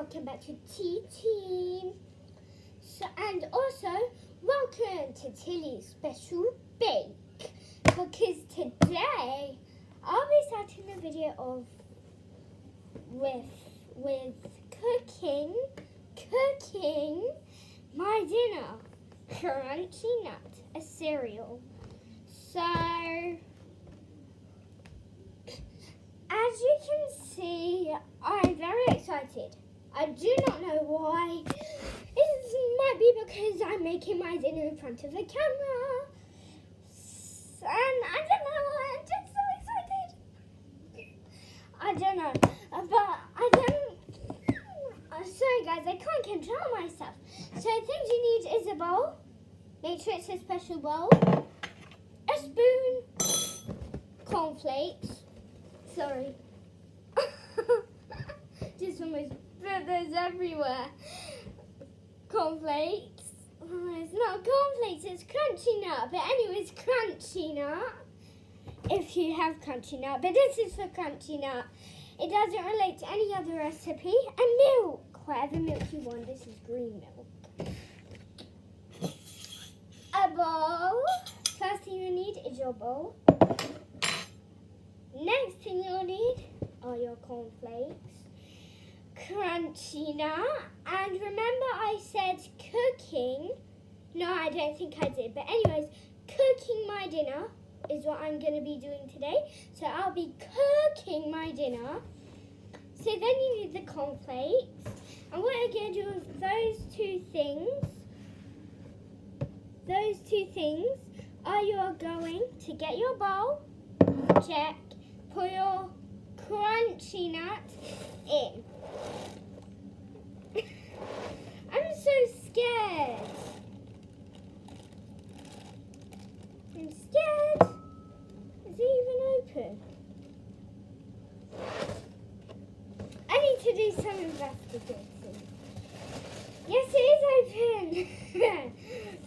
welcome back to T-Team. So, and also, welcome to Tilly's Special Bake. Because today, I'll be starting a video of with cooking my dinner. Crunchy Nut, a cereal. So, as you can see, I'm very excited. I do not know why. It might be because I'm making my dinner in front of the camera. And I don't know why, I'm just so excited. I don't know, but I don't, sorry guys, I can't control myself. So things you need is a bowl. Make sure it's a special bowl. A spoon. Cornflakes. Sorry. Just almost feathers everywhere. Cornflakes. Oh, it's not cornflakes, it's Crunchy Nut. But anyways, Crunchy Nut. If you have Crunchy Nut. But this is for Crunchy Nut. It doesn't relate to any other recipe. And milk. Whatever milk you want. This is green milk. A bowl. First thing you need is your bowl. Next thing you'll need are your cornflakes, Crunchy Nut, and remember I said cooking. No, I don't think I did, but anyways, cooking my dinner is what I'm going to be doing today. So I'll be cooking my dinner. So then you need the cornflakes, and what you're going to do with those two things are you're going to get your bowl, check, put your Crunchy Nut in. I'm so scared. I'm scared. Is it even open? I need to do some investigating. Yes, it is open.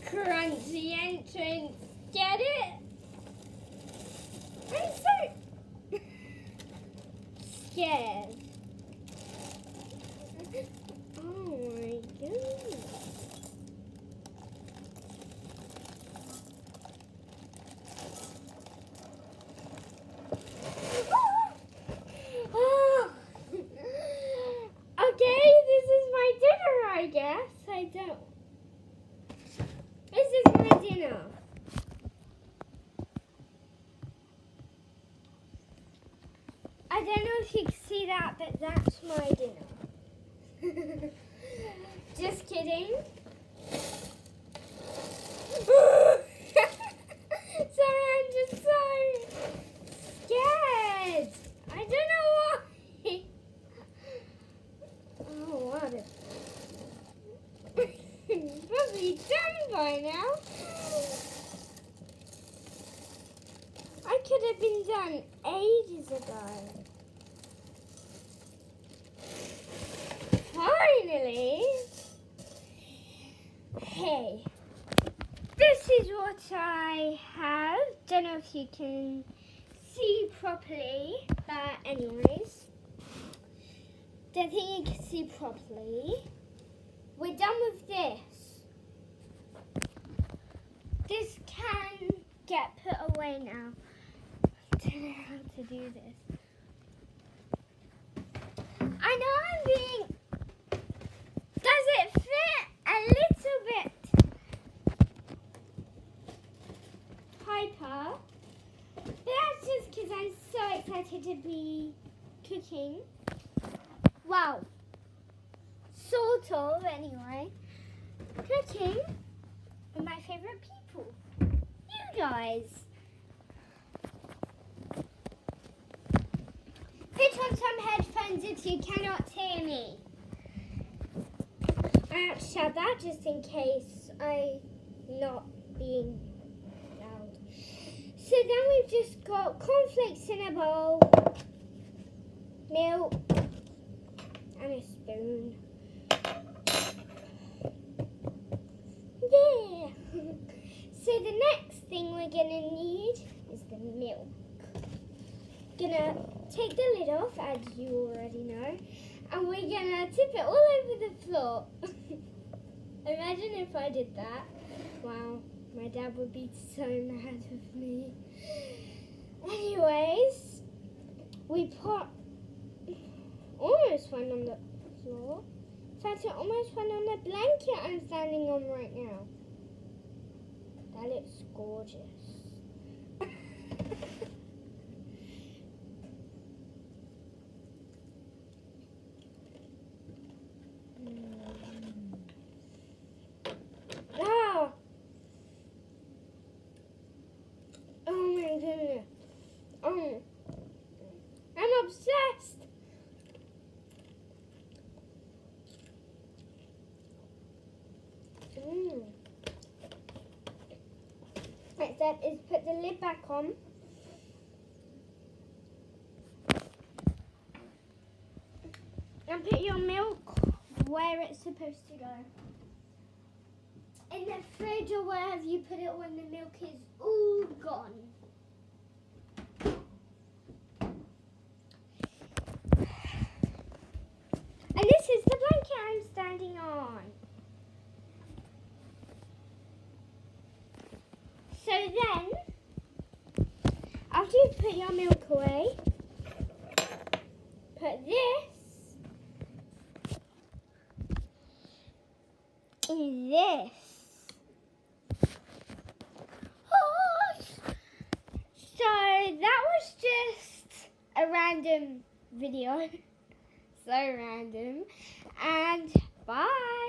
Crunchy entrance. Get it? I'm so scared. Oh my goodness. Oh. Okay, this is my dinner, I guess. I don't. This is my dinner. I don't know if you can see that, but that's my dinner. Just kidding. Sorry, I'm just so scared. I don't know why. Oh, what a... Probably done by now. I could have been done ages ago. Finally. Hey, this is what I have. Don't know if you can see properly, but anyways, don't think you can see properly. We're done with this. This can get put away now. I don't know how to do this. I know I'm being... Does it fit? A little bit hyper. But that's just because I'm so excited to be cooking. Wow. Sort of, anyway. Cooking with my favourite people. You guys. Put on some headphones if you cannot hear me. I have to shout that just in case I'm not being loud. So then we've just got cornflakes in a bowl, milk, and a spoon. Yeah. So the next thing we're gonna need is the milk. Gonna take the lid off, as you already know, and we're gonna Now tip it all over the floor. Imagine if I did that. Wow, my dad would be so mad with me. Anyways, we put almost one on the floor. In fact, it almost went on the blanket I'm standing on right now. That looks gorgeous. Ah! Oh my goodness. I'm obsessed. Next step is put the lid back on. And put your milk where it's supposed to go. In the fridge or wherever you put it when the milk is all gone. And this is the blanket I'm standing on. So then, after you put your milk away, put this in this. So that was just a random video. So random. And bye.